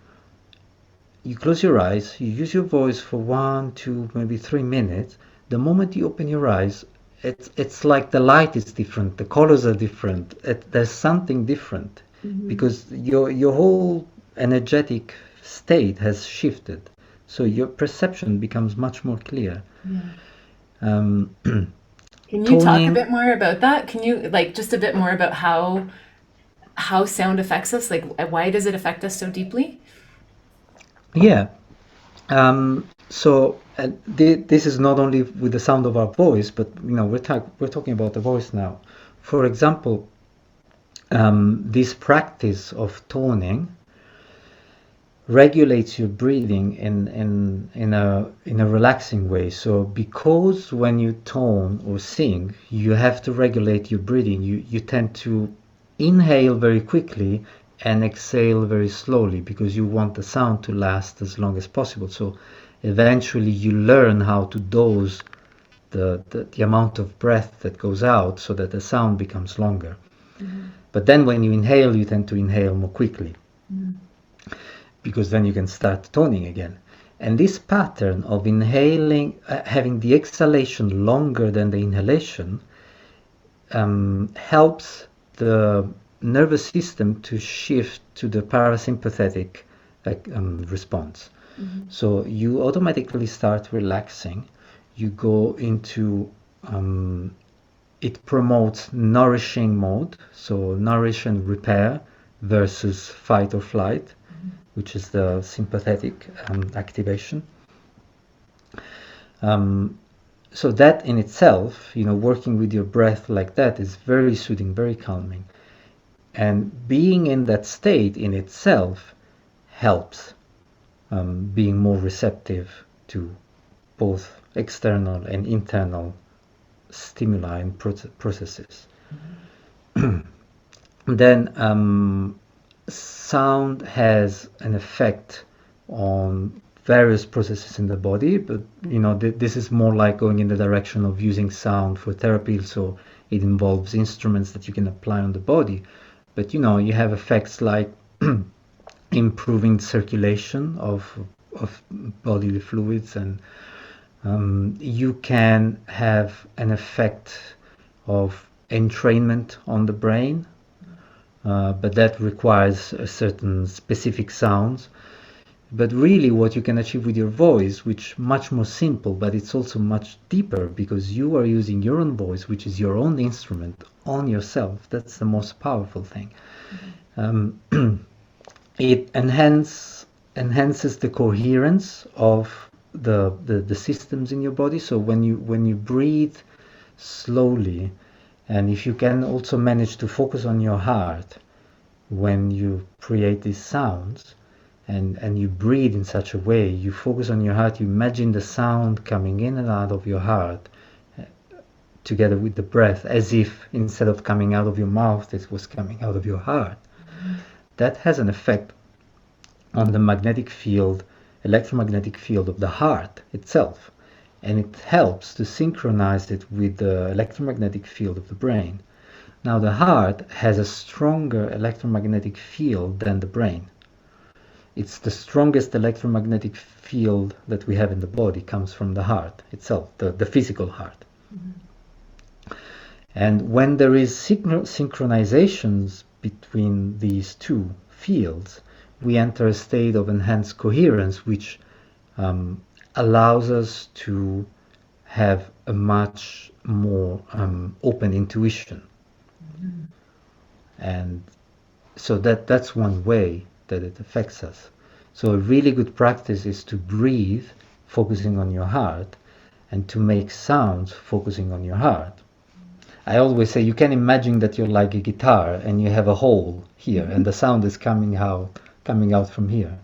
you close your eyes, you use your voice for 1, 2, maybe 3 minutes. The moment you open your eyes, it's like the light is different, the colors are different. There's something different because your whole energetic state has shifted. So your perception becomes much more clear. Yeah. Um, Can you talk a toning, bit more about that? Can you like just a bit more about how sound affects us? Like why does it affect us so deeply? yeah. So this is not only with the sound of our voice, but we're talking about the voice now. For example, this practice of toning regulates your breathing in a relaxing way. So because when you tone or sing, you have to regulate your breathing. You tend to inhale very quickly and exhale very slowly because you want the sound to last as long as possible. So eventually you learn how to dose the amount of breath that goes out so that the sound becomes longer. But then when you inhale, you tend to inhale more quickly because then you can start toning again. And this pattern of inhaling, having the exhalation longer than the inhalation, helps the nervous system to shift to the parasympathetic response. So you automatically start relaxing. You go into it promotes nourishing mode, so nourish and repair versus fight or flight, which is the sympathetic activation. So that in itself, working with your breath like that is very soothing, very calming. And being in that state in itself helps being more receptive to both external and internal stimuli and processes. Then sound has an effect on various processes in the body, but this is more like going in the direction of using sound for therapy, so it involves instruments that you can apply on the body. But you have effects like improving circulation of bodily fluids, and you can have an effect of entrainment on the brain, but that requires a certain specific sounds. But really what you can achieve with your voice, which much more simple, but it's also much deeper because you are using your own voice, which is your own instrument on yourself. That's the most powerful thing. Um, it enhances the coherence of the systems in your body. So when you breathe slowly, and if you can also manage to focus on your heart when you create these sounds, and you breathe in such a way, you focus on your heart, you imagine the sound coming in and out of your heart together with the breath, as if instead of coming out of your mouth, it was coming out of your heart. That has an effect on the magnetic field, electromagnetic field of the heart itself. and it helps to synchronize it with the electromagnetic field of the brain. Now, the heart has a stronger electromagnetic field than the brain. It's the strongest electromagnetic field that we have in the body comes from the heart itself, the physical heart. And when there is synchronizations between these two fields, we enter a state of enhanced coherence, which allows us to have a much more open intuition. And so that's one way that it affects us. So a really good practice is to breathe, focusing on your heart, and to make sounds, focusing on your heart. I always say you can imagine that you're like a guitar and you have a hole here, and the sound is coming out from here.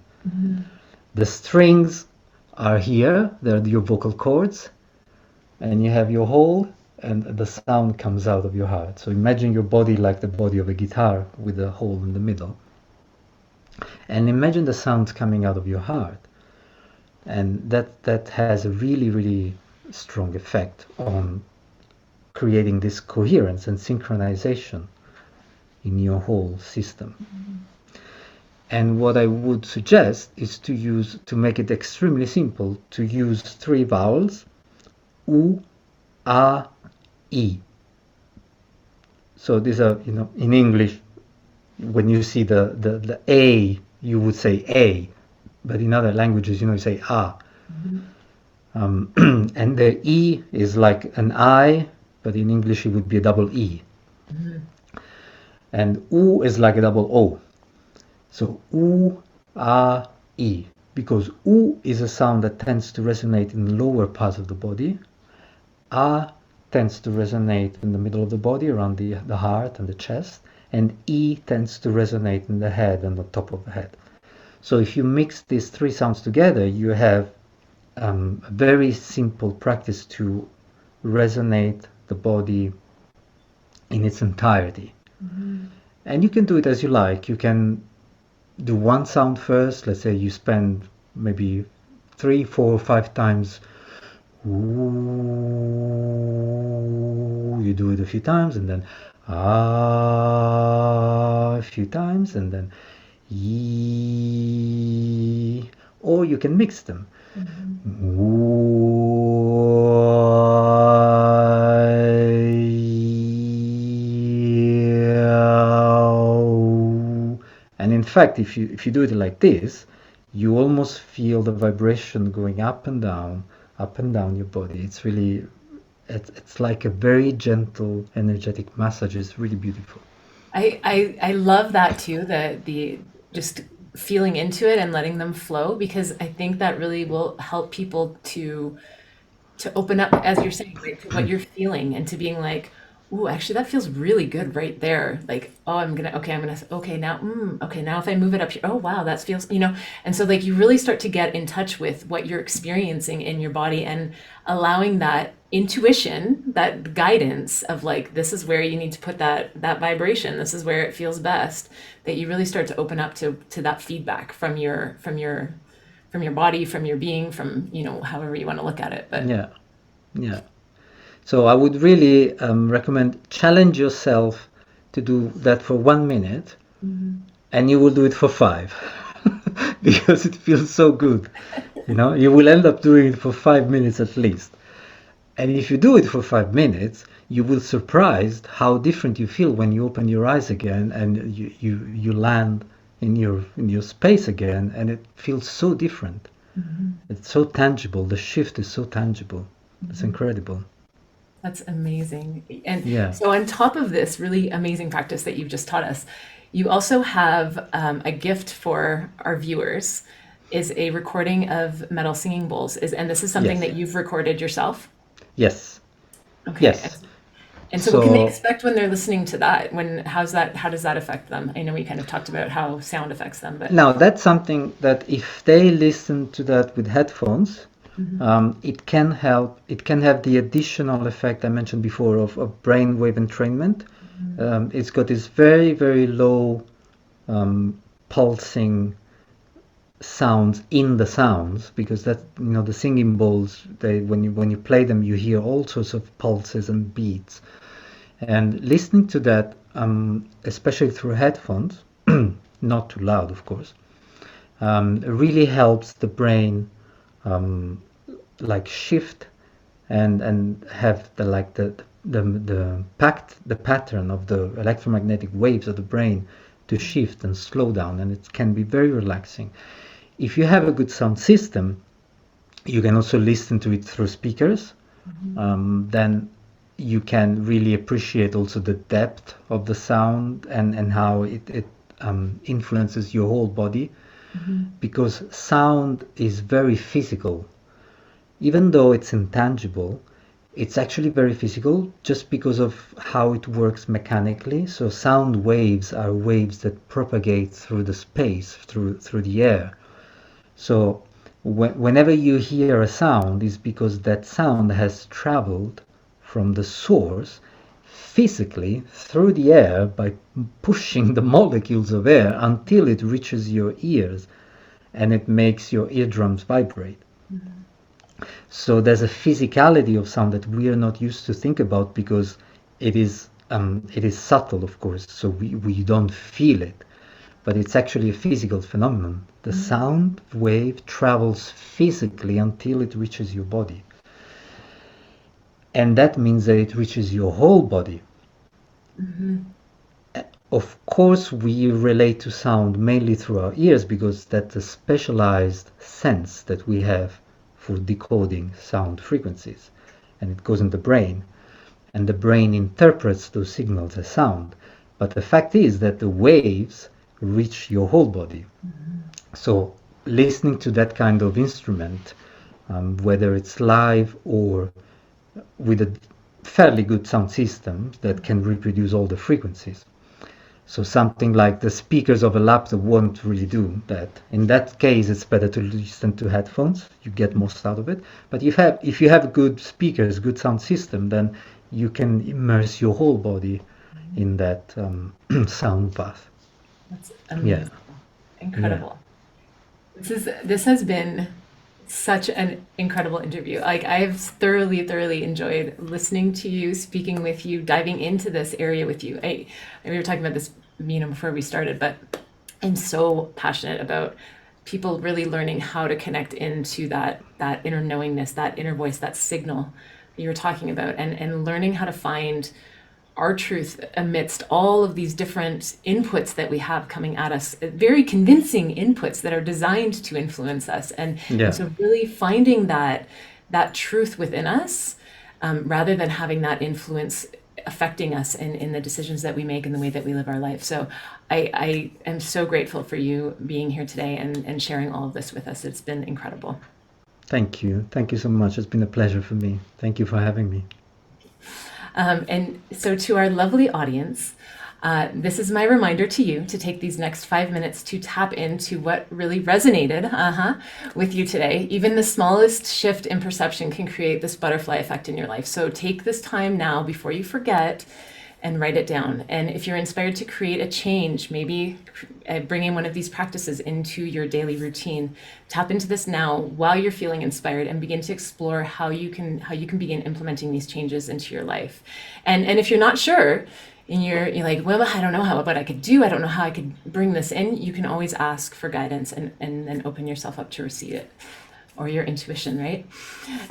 The strings are here, they're your vocal cords, and you have your hole, and the sound comes out of your heart. So imagine your body like the body of a guitar with a hole in the middle. And imagine the sounds coming out of your heart. And that has a really, really strong effect on creating this coherence and synchronization in your whole system. And what I would suggest is to make it extremely simple, to use 3 vowels, U, A, I. So these are, in English, when you see the A, you would say A, but in other languages, you say A. And the E is like an I, but in English it would be a double E. And U is like a double O. So U, A, I. Because U is a sound that tends to resonate in the lower parts of the body. A tends to resonate in the middle of the body, around the heart and the chest. And I tends to resonate in the head and the top of the head. So if you mix these 3 sounds together, you have a very simple practice to resonate the body in its entirety. And you can do it as you like. You can do one sound first. Let's say you spend maybe 3, 4, 5 times. Ooh, you do it a few times, and then a few times, and then E. Or you can mix them. And in fact, if you do it like this, you almost feel the vibration going up and down your body. It's really, it's like a very gentle, energetic massage. It's really beautiful. I love that too, the just feeling into it and letting them flow, because I think that really will help people to open up, as you're saying, right, to what you're feeling, and to being like, ooh, actually that feels really good right there. Like, oh, okay, now, okay, now if I move it up here, oh, wow, that feels, and so like you really start to get in touch with what you're experiencing in your body, and allowing that intuition, that guidance of like, this is where you need to put that vibration, this is where it feels best, that you really start to open up to that feedback from your body, from your being, from, however you want to look at it. But Yeah. So I would really recommend challenge yourself to do that for 1 minute, and you will do it for 5 because it feels so good. You will end up doing it for 5 minutes at least. And if you do it for 5 minutes, you will surprised how different you feel when you open your eyes again and you land in your space again, and it feels so different. It's so tangible. The shift is so tangible. It's incredible. that's amazing. And Yeah. so on top of this really amazing practice that you've just taught us, you also have a gift for our viewers, is a recording of metal singing bowls. And this is something Yes. that you've recorded yourself? Yes. Okay. Yes. And so what can they So expect when they're listening to that? How does that affect them? I know we kind of talked about how sound affects them, but now that's something that if they listen to that with headphones, it can help. It can have the additional effect I mentioned before of brainwave entrainment. It's got this very, very low pulsing sounds in the sounds, because that, the singing bowls, they, when you play them, you hear all sorts of pulses and beats. And listening to that, especially through headphones, not too loud, of course, really helps the brain, um, like shift and have the pattern of the electromagnetic waves of the brain to shift and slow down, and it can be very relaxing. If you have a good sound system, you can also listen to it through speakers. Then you can really appreciate also the depth of the sound, and how it influences your whole body, because sound is very physical. Even though it's intangible, it's actually very physical just because of how it works mechanically. So sound waves are waves that propagate through the space, through the air. So whenever you hear a sound, is because that sound has traveled from the source physically through the air by pushing the molecules of air until it reaches your ears, and it makes your eardrums vibrate. So there's a physicality of sound that we are not used to think about, because it is subtle, of course, so we don't feel it, but it's actually a physical phenomenon. The sound wave travels physically until it reaches your body, and that means that it reaches your whole body. Of course, we relate to sound mainly through our ears, because that's a specialized sense that we have for decoding sound frequencies, and it goes in the brain, and the brain interprets those signals as sound. But the fact is that the waves reach your whole body. So listening to that kind of instrument, whether it's live or with a fairly good sound system that can reproduce all the frequencies. So something like the speakers of a laptop won't really do that. In that case, it's better to listen to headphones. You get most out of it. But if you have good speakers, good sound system, then you can immerse your whole body in that sound path. That's Yeah, amazing. yeah. Incredible. This has been such an incredible interview. Like I've thoroughly enjoyed listening to you, speaking with you, diving into this area with you. We were talking about this, before we started, but I'm so passionate about people really learning how to connect into that inner knowingness, that inner voice, that signal that you were talking about, and learning how to find our truth amidst all of these different inputs that we have coming at us, very convincing inputs that are designed to influence us, and Yeah. so really finding that truth within us, rather than having that influence affecting us in the decisions that we make and the way that we live our life. So I am so grateful for you being here today and sharing all of this with us. It's been incredible. Thank you. Thank you so much. It's been a pleasure for me. Thank you for having me. And so, to our lovely audience, this is my reminder to you to take these next 5 minutes to tap into what really resonated with you today. Even the smallest shift in perception can create this butterfly effect in your life. So, take this time now before you forget and write it down. And if you're inspired to create a change, maybe bring in one of these practices into your daily routine. Tap into this now while you're feeling inspired, and begin to explore how you can begin implementing these changes into your life. And if you're not sure, and you're like, well, I don't know what I could do. I don't know how I could bring this in. You can always ask for guidance, and then open yourself up to receive it, or your intuition, right?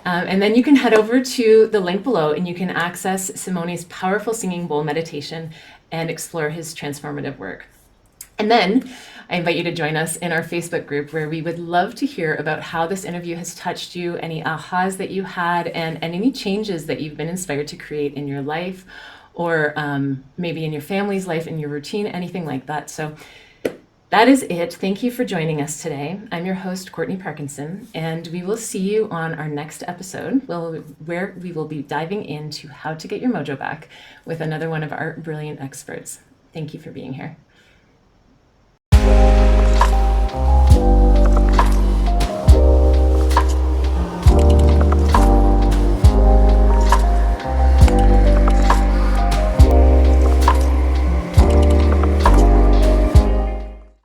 And then you can head over to the link below, and you can access Simone's powerful singing bowl meditation and explore his transformative work. And then I invite you to join us in our Facebook group, where we would love to hear about how this interview has touched you, any ahas that you had, and any changes that you've been inspired to create in your life, or maybe in your family's life, in your routine, anything like that. So that is it. Thank you for joining us today. I'm your host, Courtney Parkinson, and we will see you on our next episode, where we will be diving into how to get your mojo back with another one of our brilliant experts. Thank you for being here.